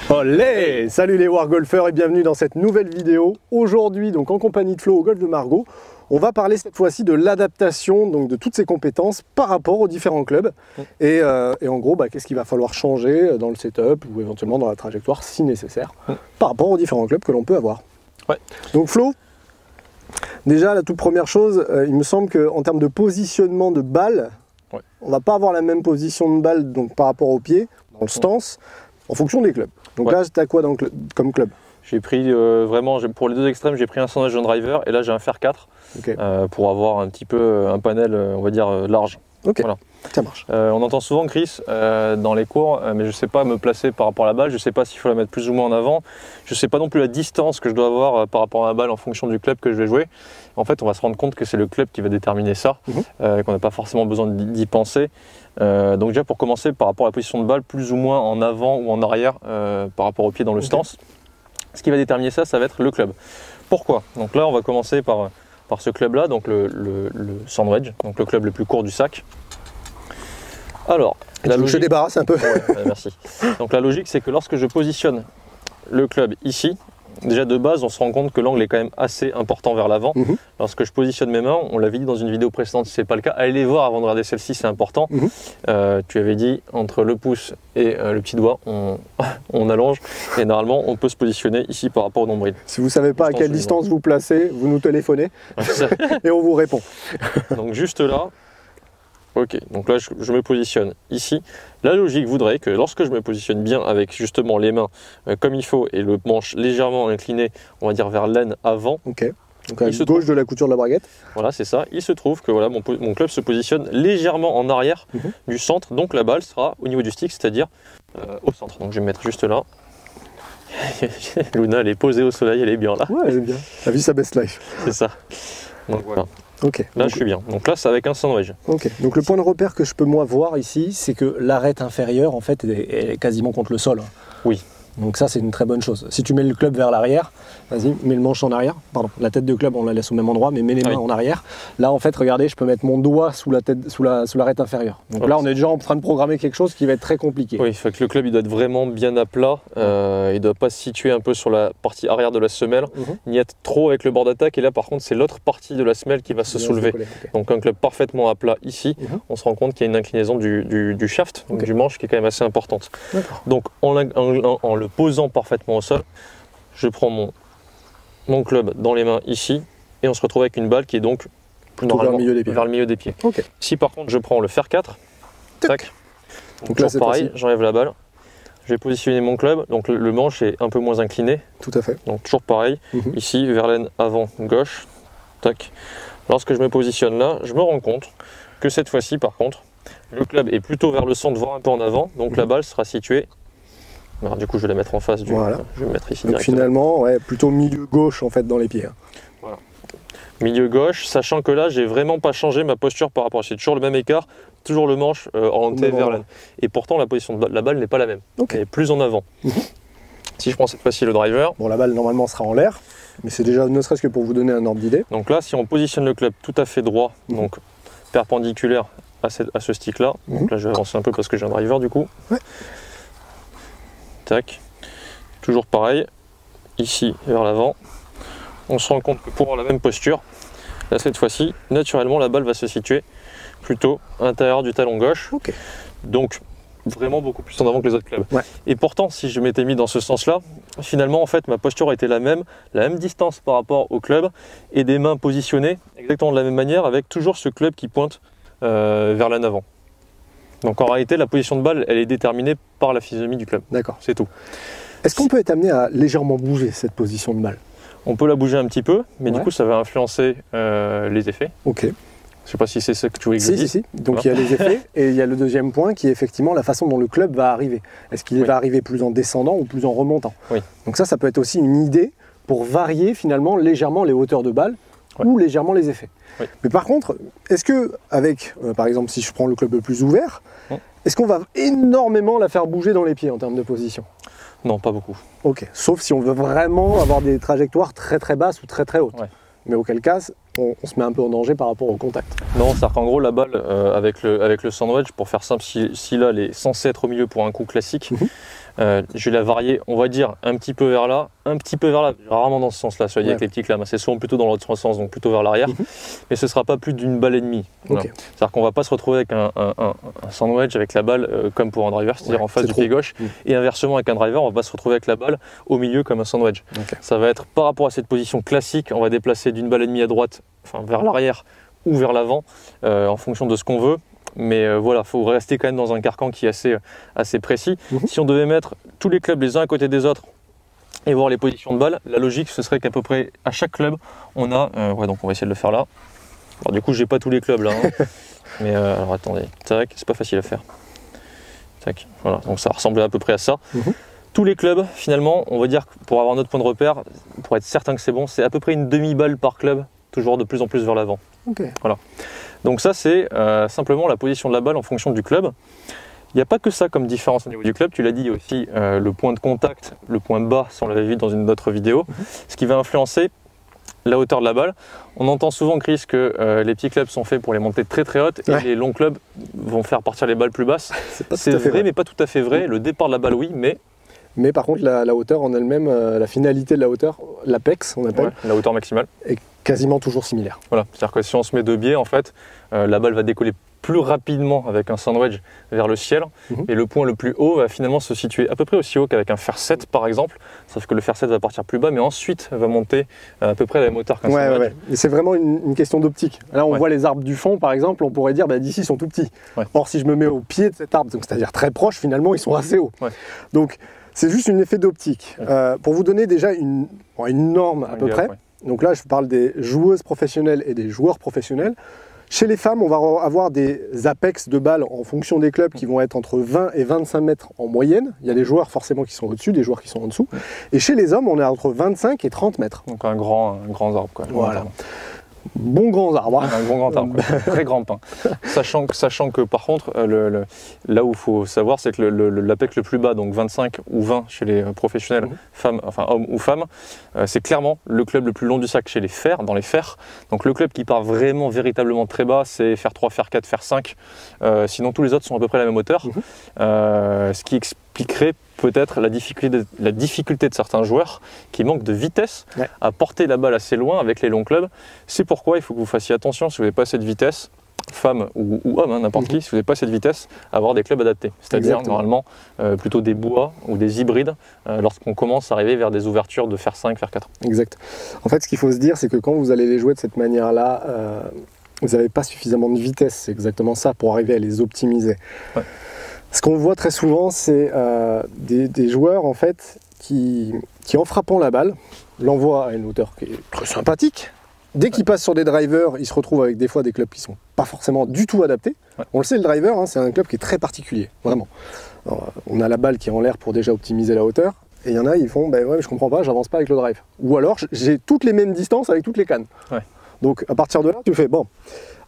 Olé! Salut les wargolfers et bienvenue dans cette nouvelle vidéo. Aujourd'hui, donc en compagnie de Flo au golf de Margaux, on va parler cette fois-ci de l'adaptation donc de toutes ces compétences par rapport aux différents clubs. Et en gros, qu'est-ce qu'il va falloir changer dans le setup ou éventuellement dans la trajectoire si nécessaire par rapport aux différents clubs que l'on peut avoir. Ouais. Donc Flo, déjà la toute première chose, il me semble qu'en termes de positionnement de balle, on va pas avoir la même position de balle donc, par rapport au pied, dans le stance, en fonction des clubs. Donc là, tu as quoi comme club? J'ai pris vraiment, pour les deux extrêmes, j'ai pris un sondage de driver et là j'ai un fer 4 pour avoir un petit peu un panel, on va dire, large. Ok, voilà. Ça marche. On entend souvent Chris dans les cours, mais je ne sais pas me placer par rapport à la balle, je ne sais pas s'il faut la mettre plus ou moins en avant, je ne sais pas non plus la distance que je dois avoir par rapport à la balle en fonction du club que je vais jouer. En fait, on va se rendre compte que c'est le club qui va déterminer ça, qu'on n'a pas forcément besoin d'y penser. Donc déjà pour commencer, par rapport à la position de balle, plus ou moins en avant ou en arrière par rapport au pied dans le stance, ce qui va déterminer ça, ça va être le club. Pourquoi? Donc là, on va commencer par ce club-là, donc le Sandwedge, donc le club le plus court du sac. Alors, je débarrasse un peu. Merci. Donc la logique, c'est que lorsque je positionne le club ici, déjà de base, on se rend compte que l'angle est quand même assez important vers l'avant. Lorsque je positionne mes mains, on l'avait dit dans une vidéo précédente, si ce n'est pas le cas, allez les voir avant de regarder celle-ci, c'est important. Tu avais dit entre le pouce et le petit doigt, on allonge et normalement on peut se positionner ici par rapport au nombril. Si vous ne savez pas à quelle distance vous placez, vous nous téléphonez et on vous répond. Donc juste là. Ok, donc là je me positionne ici. La logique voudrait que lorsque je me positionne bien avec justement les mains comme il faut et le manche légèrement incliné, on va dire vers l'aine avant. Ok, donc à gauche de la couture de la braguette. Voilà, c'est ça. Il se trouve que voilà, mon club se positionne légèrement en arrière du centre, donc la balle sera au niveau du stick, c'est-à-dire au centre. Donc je vais me mettre juste là. Luna, elle est posée au soleil, elle est bien là. Ouais, elle est bien. La vie, sa best life. C'est ça. Donc voilà. Ok. Là, je suis bien. Donc là, c'est avec un sandwich. Ok. Donc le point de repère que je peux moi voir ici, c'est que l'arête inférieure, en fait, est quasiment contre le sol. Oui. Donc ça, c'est une très bonne chose. Si tu mets le club vers l'arrière, vas-y, mets le manche en arrière. Pardon, la tête de club, on la laisse au même endroit, mais mets les mains en arrière. Là, en fait, regardez, je peux mettre mon doigt sous la tête, sous l'arête inférieure. Donc là, on est déjà en train de programmer quelque chose qui va être très compliqué. Oui, il faut que le club, il doit être vraiment bien à plat. Il ne doit pas se situer un peu sur la partie arrière de la semelle, ni être trop avec le bord d'attaque. Et là, par contre, c'est l'autre partie de la semelle qui va se soulever. Donc un club parfaitement à plat ici, on se rend compte qu'il y a une inclinaison du shaft, donc du manche, qui est quand même assez importante. Donc en le posant parfaitement au sol, je prends mon club dans les mains ici et on se retrouve avec une balle qui est donc normalement vers le milieu des pieds. Si par contre je prends le fer 4, tac, donc là, pareil, j'enlève la balle, je vais positionner mon club, donc le manche est un peu moins incliné. Tout à fait. Donc toujours pareil, ici vers l'aine avant gauche, tac. Lorsque je me positionne là, je me rends compte que cette fois-ci par contre, le club est plutôt vers le centre, voire un peu en avant, donc la balle sera située. Alors, du coup, je vais la mettre en face du. Voilà. Je vais mettre ici. Donc finalement, plutôt milieu gauche en fait dans les pieds. Voilà. Milieu gauche, sachant que là, j'ai vraiment pas changé ma posture par rapport. C'est toujours le même écart, toujours le manche orienté vers l'aine. Et pourtant, la position de la balle n'est pas la même. Elle est plus en avant. Si je prends cette fois-ci le driver. Bon, la balle normalement sera en l'air, mais c'est déjà ne serait-ce que pour vous donner un ordre d'idée. Donc là, si on positionne le club tout à fait droit, donc perpendiculaire à ce stick-là. Donc là, je vais avancer un peu parce que j'ai un driver du coup. Tac, toujours pareil, ici vers l'avant, on se rend compte que pour avoir la même posture, là cette fois-ci, naturellement la balle va se situer plutôt à l'intérieur du talon gauche, donc vraiment beaucoup plus en avant que les autres clubs. Et pourtant, si je m'étais mis dans ce sens-là, finalement en fait ma posture a été la même distance par rapport au club et des mains positionnées exactement de la même manière avec toujours ce club qui pointe vers l'en avant. Donc en réalité, la position de balle, elle est déterminée par la physionomie du club. D'accord. C'est tout. Est-ce qu'on peut être amené à légèrement bouger cette position de balle? On peut la bouger un petit peu, mais du coup, ça va influencer les effets. Ok. Je ne sais pas si c'est ça que tu voulais que je dise. Si. Donc il y a les effets et il y a le deuxième point qui est effectivement la façon dont le club va arriver. Est-ce qu'il va arriver plus en descendant ou plus en remontant? Donc ça peut être aussi une idée pour varier finalement légèrement les hauteurs de balle ou légèrement les effets. Mais par contre, est-ce que avec, par exemple, si je prends le club le plus ouvert, est-ce qu'on va énormément la faire bouger dans les pieds en termes de position? Non, pas beaucoup. Ok, sauf si on veut vraiment avoir des trajectoires très très basses ou très très hautes. Mais auquel cas, on se met un peu en danger par rapport au contact. Non, c'est-à-dire qu'en gros, la balle, avec le sandwich, pour faire simple, si là, elle est censée être au milieu pour un coup classique, Je vais la varier, on va dire, un petit peu vers là, un petit peu vers là, rarement dans ce sens-là, soit dit avec les petits clams, c'est souvent plutôt dans l'autre sens, donc plutôt vers l'arrière, mais ce ne sera pas plus d'une balle et demie. Voilà. C'est-à-dire qu'on ne va pas se retrouver avec un sandwich avec la balle comme pour un driver, c'est-à-dire en face du pied gauche, et inversement avec un driver, on va pas se retrouver avec la balle au milieu comme un sandwich. Ça va être par rapport à cette position classique, on va déplacer d'une balle et demie à droite, enfin vers l'arrière ou vers l'avant, en fonction de ce qu'on veut. Mais voilà, il faut rester quand même dans un carcan qui est assez précis. Si on devait mettre tous les clubs les uns à côté des autres et voir les positions de balle, la logique ce serait qu'à peu près à chaque club, on a... donc on va essayer de le faire là. Alors du coup, j'ai pas tous les clubs là. Mais alors attendez, tac, c'est pas facile à faire. Tac, voilà, donc ça ressemble à peu près à ça. Tous les clubs, finalement, on va dire que pour avoir notre point de repère, pour être certain que c'est bon, c'est à peu près une demi-balle par club, toujours de plus en plus vers l'avant. Voilà. Donc ça c'est simplement la position de la balle en fonction du club. Il n'y a pas que ça comme différence au niveau du club, tu l'as dit, il y a aussi le point de contact, le point bas, si on l'avait vu dans une autre vidéo, ce qui va influencer la hauteur de la balle. On entend souvent, Chris, que les petits clubs sont faits pour les monter très très hautes et les longs clubs vont faire partir les balles plus basses. C'est vrai, mais pas tout à fait vrai. Le départ de la balle, oui, mais par contre, la hauteur en elle-même, la finalité de la hauteur, l'apex, on appelle, la hauteur maximale, est quasiment toujours similaire. Voilà, c'est-à-dire que si on se met de biais, en fait, la balle va décoller plus rapidement avec un sandwich vers le ciel, et le point le plus haut va finalement se situer à peu près aussi haut qu'avec un fer 7 par exemple, sauf que le fer 7 va partir plus bas, mais ensuite va monter à peu près à la même hauteur qu'un sandwich. Et c'est vraiment une question d'optique. Là, on voit les arbres du fond, par exemple, on pourrait dire d'ici ils sont tout petits. Or, si je me mets au pied de cet arbre, c'est-à-dire très proche, finalement, ils sont assez hauts. Donc, c'est juste un effet d'optique. Pour vous donner déjà une norme à peu près, donc là je parle des joueuses professionnelles et des joueurs professionnels. Chez les femmes, on va avoir des apex de balles en fonction des clubs qui vont être entre 20 et 25 mètres en moyenne. Il y a des joueurs forcément qui sont au-dessus, des joueurs qui sont en dessous. Et chez les hommes, on est entre 25 et 30 mètres. Donc un grand arbre, quoi. Voilà. Bon grand arbre. Un grand arbre, très grand pin. Sachant que par contre, là où il faut savoir, c'est que l'apex le plus bas, donc 25 ou 20 chez les professionnels, femmes, enfin hommes ou femmes, c'est clairement le club le plus long du sac chez les fers, dans les fers. Donc le club qui part vraiment, véritablement très bas, c'est fer 3, fer 4, fer 5. Sinon tous les autres sont à peu près à la même hauteur. Ce qui expliquerait peut-être la difficulté de certains joueurs qui manquent de vitesse à porter la balle assez loin avec les longs clubs. C'est pourquoi il faut que vous fassiez attention, si vous n'avez pas assez de vitesse, femme ou homme, n'importe qui, si vous n'avez pas assez de vitesse, à avoir des clubs adaptés. C'est-à-dire normalement plutôt des bois ou des hybrides lorsqu'on commence à arriver vers des ouvertures de fer 5, fer 4. Exact. En fait, ce qu'il faut se dire, c'est que quand vous allez les jouer de cette manière-là, vous n'avez pas suffisamment de vitesse, c'est exactement ça, pour arriver à les optimiser. Ce qu'on voit très souvent, c'est des joueurs en fait, qui en frappant la balle, l'envoient à une hauteur qui est très sympathique. Dès qu'ils passent sur des drivers, ils se retrouvent avec des fois des clubs qui ne sont pas forcément du tout adaptés. On le sait, le driver, c'est un club qui est très particulier, vraiment. Alors, on a la balle qui est en l'air pour déjà optimiser la hauteur. Et il y en a, ils font, je comprends pas, j'avance pas avec le drive. Ou alors, j'ai toutes les mêmes distances avec toutes les cannes. Donc à partir de là, tu fais,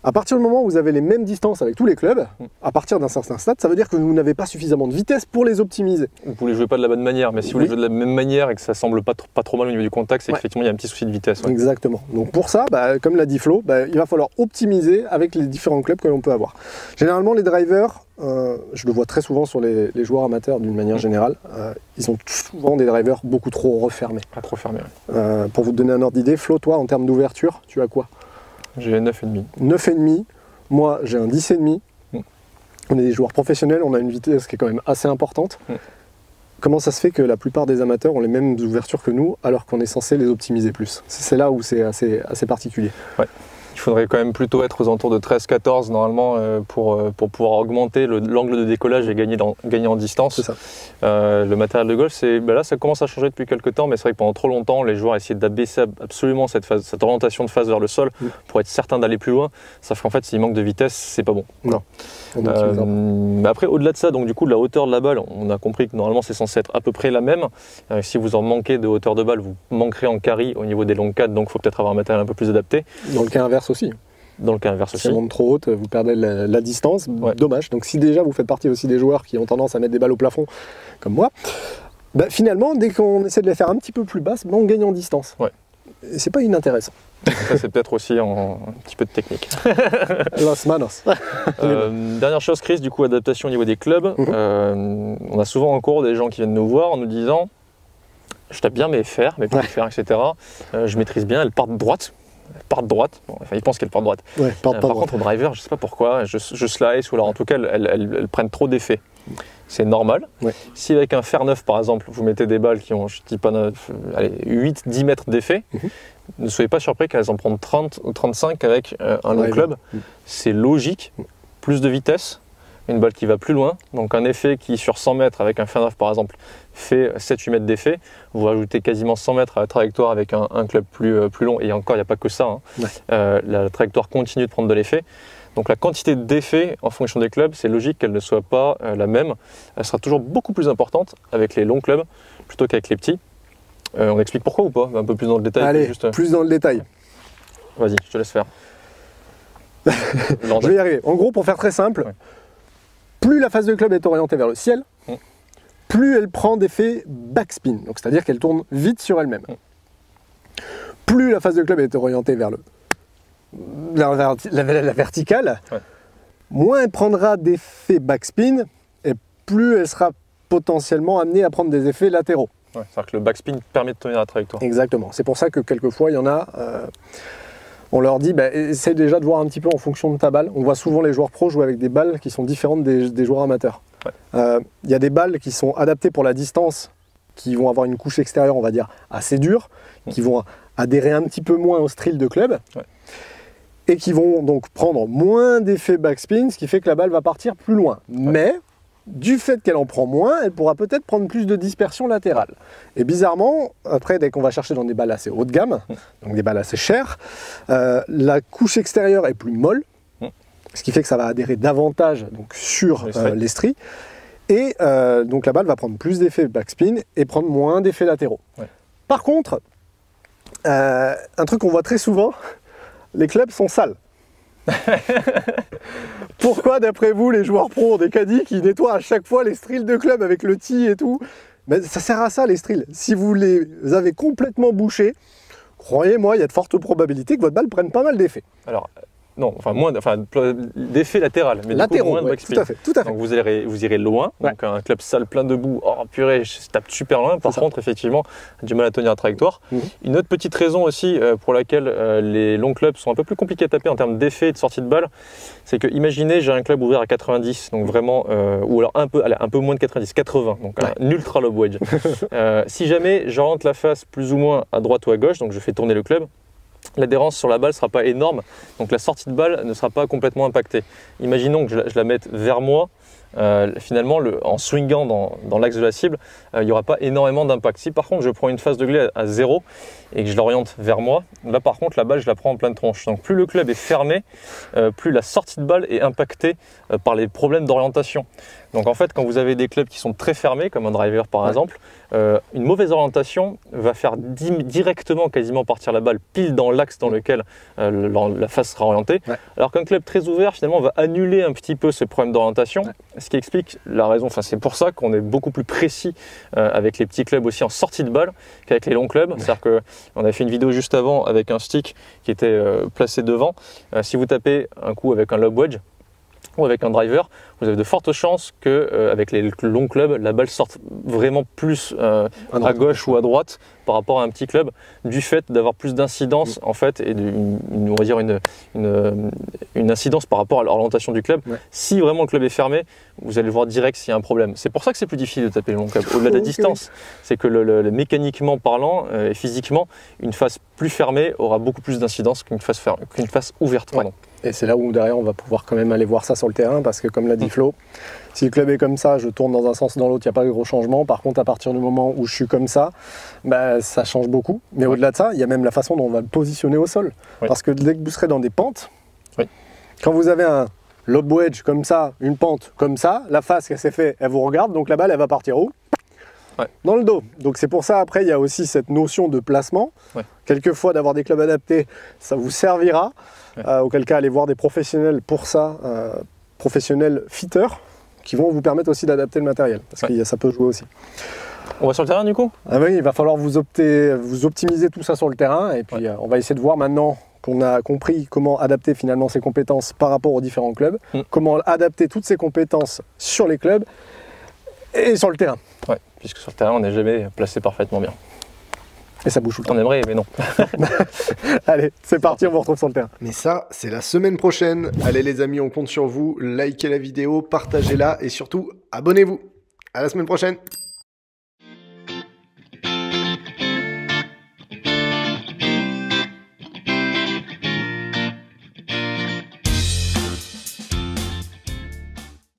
à partir du moment où vous avez les mêmes distances avec tous les clubs, à partir d'un certain stade, ça veut dire que vous n'avez pas suffisamment de vitesse pour les optimiser. Vous ne les jouez pas de la bonne manière, mais si vous les jouez de la même manière et que ça semble pas trop mal au niveau du contact, c'est qu'effectivement il y a un petit souci de vitesse. Exactement. Donc pour ça, comme l'a dit Flo, il va falloir optimiser avec les différents clubs que l'on peut avoir. Généralement les drivers, je le vois très souvent sur les joueurs amateurs d'une manière générale, ils ont souvent des drivers beaucoup trop refermés. Pas trop fermés. Pour vous donner un ordre d'idée, Flo, toi en termes d'ouverture, tu as quoi ? J'ai 9,5. 9,5, moi j'ai un 10,5. On est des joueurs professionnels, on a une vitesse qui est quand même assez importante. Comment ça se fait que la plupart des amateurs ont les mêmes ouvertures que nous alors qu'on est censé les optimiser plus? C'est là où c'est assez particulier. Il faudrait quand même plutôt être aux alentours de 13-14 normalement pour pouvoir augmenter l'angle de décollage et gagner en distance. C'est ça. Le matériel de golf, là ça commence à changer depuis quelques temps, mais c'est vrai que pendant trop longtemps, les joueurs essayaient d'abaisser absolument cette orientation de face vers le sol pour être certain d'aller plus loin. Sauf qu'en fait, s'il manque de vitesse, c'est pas bon. Non. Mais après, au-delà de ça, donc du coup, de la hauteur de la balle, on a compris que normalement c'est censé être à peu près la même. Si vous en manquez de hauteur de balle, vous manquerez en carry au niveau des longues cadres, donc il faut peut-être avoir un matériel un peu plus adapté. Dans le cas inverse aussi. Dans le cas inverse aussi. Si elle monte trop haute, vous perdez la distance, dommage. Donc si déjà vous faites partie aussi des joueurs qui ont tendance à mettre des balles au plafond, comme moi, finalement, dès qu'on essaie de les faire un petit peu plus basses, on gagne en distance. c'est pas inintéressant. Ça, c'est peut-être aussi un petit peu de technique. Los manos. Dernière chose, Chris, du coup, adaptation au niveau des clubs. On a souvent en cours des gens qui viennent nous voir en nous disant je tape bien mes fers, mes petits fers, etc. Je maîtrise bien, elles partent droite. Bon, enfin, ils pensent qu'elles partent droite. Ouais, par contre, au driver, je ne sais pas pourquoi, je slice ou alors en tout cas, elles prennent trop d'effets. C'est normal. Ouais. Si avec un fer neuf, par exemple, vous mettez des balles qui ont, je dis pas 8-10 mètres d'effet, ne soyez pas surpris qu'elles en prennent 30 ou 35 avec un long club. C'est logique. Plus de vitesse, une balle qui va plus loin. Donc un effet qui, sur 100 mètres, avec un fer neuf, par exemple, fait 7-8 mètres d'effet. Vous rajoutez quasiment 100 mètres à la trajectoire avec un club plus long. Et encore, il n'y a pas que ça. Hein. Ouais. La trajectoire continue de prendre de l'effet. Donc la quantité d'effet en fonction des clubs, c'est logique qu'elle ne soit pas la même. Elle sera toujours beaucoup plus importante avec les longs clubs plutôt qu'avec les petits. On explique pourquoi ou pas? Un peu plus dans le détail. Allez, plus dans le détail. Vas-y, je te laisse faire. Je vais y arriver. En gros, pour faire très simple, plus la face de club est orientée vers le ciel, plus elle prend d'effet backspin. Donc c'est-à-dire qu'elle tourne vite sur elle-même. Plus la face de club est orientée vers la verticale, moins elle prendra d'effets backspin et plus elle sera potentiellement amenée à prendre des effets latéraux. C'est-à-dire que le backspin permet de tenir la trajectoire. Exactement. C'est pour ça que quelquefois, il y en a, on leur dit, essaye déjà de voir un petit peu en fonction de ta balle. On voit souvent les joueurs pros jouer avec des balles qui sont différentes des joueurs amateurs. Il y a des balles qui sont adaptées pour la distance, qui vont avoir une couche extérieure, on va dire, assez dure, qui vont adhérer un petit peu moins au style de club. Et qui vont donc prendre moins d'effet backspin, ce qui fait que la balle va partir plus loin. Mais, du fait qu'elle en prend moins, elle pourra peut-être prendre plus de dispersion latérale. Et bizarrement, après, dès qu'on va chercher dans des balles assez haut de gamme, donc des balles assez chères, la couche extérieure est plus molle, ce qui fait que ça va adhérer davantage donc, sur les stries. Et donc la balle va prendre plus d'effet backspin et prendre moins d'effets latéraux. Par contre, un truc qu'on voit très souvent, les clubs sont sales. Pourquoi, d'après vous, les joueurs pros ont des caddies qui nettoient à chaque fois les strills de club avec le tee et tout? Ça sert à ça, les strills. Si vous les avez complètement bouchés, croyez-moi, il y a de fortes probabilités que votre balle prenne pas mal d'effets. Alors, non, moins d'effet latéral, mais latéraux, moins de backspin. Tout à fait. Donc vous irez loin, donc un club sale plein de boue, oh purée, je tape super loin. Par contre, effectivement, du mal à tenir la trajectoire. Une autre petite raison aussi pour laquelle les longs clubs sont un peu plus compliqués à taper en termes d'effet et de sortie de balle, c'est que imaginez, j'ai un club ouvert à 90, donc vraiment, ou alors un peu moins de 90, 80, donc un ultra lob wedge. Si jamais j'oriente la face plus ou moins à droite ou à gauche, donc je fais tourner le club, l'adhérence sur la balle ne sera pas énorme, donc la sortie de balle ne sera pas complètement impactée. Imaginons que je la mette vers moi, finalement en swingant dans l'axe de la cible, il n'y aura pas énormément d'impact. Si par contre je prends une face de glais à 0 et que je l'oriente vers moi, là par contre la balle je la prends en pleine tronche. Donc plus le club est fermé, plus la sortie de balle est impactée par les problèmes d'orientation. Donc en fait, quand vous avez des clubs qui sont très fermés, comme un driver par exemple, une mauvaise orientation va faire directement quasiment partir la balle pile dans l'axe dans lequel la face sera orientée. Alors qu'un club très ouvert finalement va annuler un petit peu ce problème d'orientation, ce qui explique la raison. Enfin, c'est pour ça qu'on est beaucoup plus précis avec les petits clubs aussi en sortie de balle qu'avec les longs clubs. C'est-à-dire qu'on avait fait une vidéo juste avant avec un stick qui était placé devant. Si vous tapez un coup avec un lob wedge, ou avec un driver, vous avez de fortes chances qu'avec les longs clubs, la balle sorte vraiment plus à gauche ou à droite par rapport à un petit club, du fait d'avoir plus d'incidence en fait, et on va dire une incidence par rapport à l'orientation du club. Si vraiment le club est fermé, vous allez le voir direct s'il y a un problème. C'est pour ça que c'est plus difficile de taper le long club. Au-delà de la distance, c'est que mécaniquement parlant et physiquement, une face plus fermée aura beaucoup plus d'incidence qu'une face ouverte. Et c'est là où derrière on va pouvoir quand même aller voir ça sur le terrain, parce que comme l'a dit Flo, si le club est comme ça, je tourne dans un sens ou dans l'autre, il n'y a pas de gros changement. Par contre, à partir du moment où je suis comme ça, ça change beaucoup. Mais au-delà de ça, il y a même la façon dont on va le positionner au sol. Parce que dès que vous serez dans des pentes, quand vous avez un lob wedge comme ça, une pente comme ça, la face qu'elle s'est fait, elle vous regarde, donc la balle elle va partir où? Dans le dos. Donc c'est pour ça, après, il y a aussi cette notion de placement. Quelquefois, d'avoir des clubs adaptés, ça vous servira. Auquel cas, allez voir des professionnels pour ça, professionnels fitters, qui vont vous permettre aussi d'adapter le matériel, parce que ça peut jouer aussi. On va sur le terrain du coup? Ah oui, il va falloir vous optimiser tout ça sur le terrain. Et puis on va essayer de voir maintenant qu'on a compris comment adapter finalement ses compétences par rapport aux différents clubs, comment adapter toutes ces compétences sur les clubs et sur le terrain. Ouais, puisque sur le terrain, on n'est jamais placé parfaitement bien. Et ça bouge tout le temps. On aimerait, mais non. Allez, c'est parti, on vous retrouve sur le terrain. Mais ça, c'est la semaine prochaine. Allez les amis, on compte sur vous. Likez la vidéo, partagez-la et surtout, abonnez-vous. À la semaine prochaine.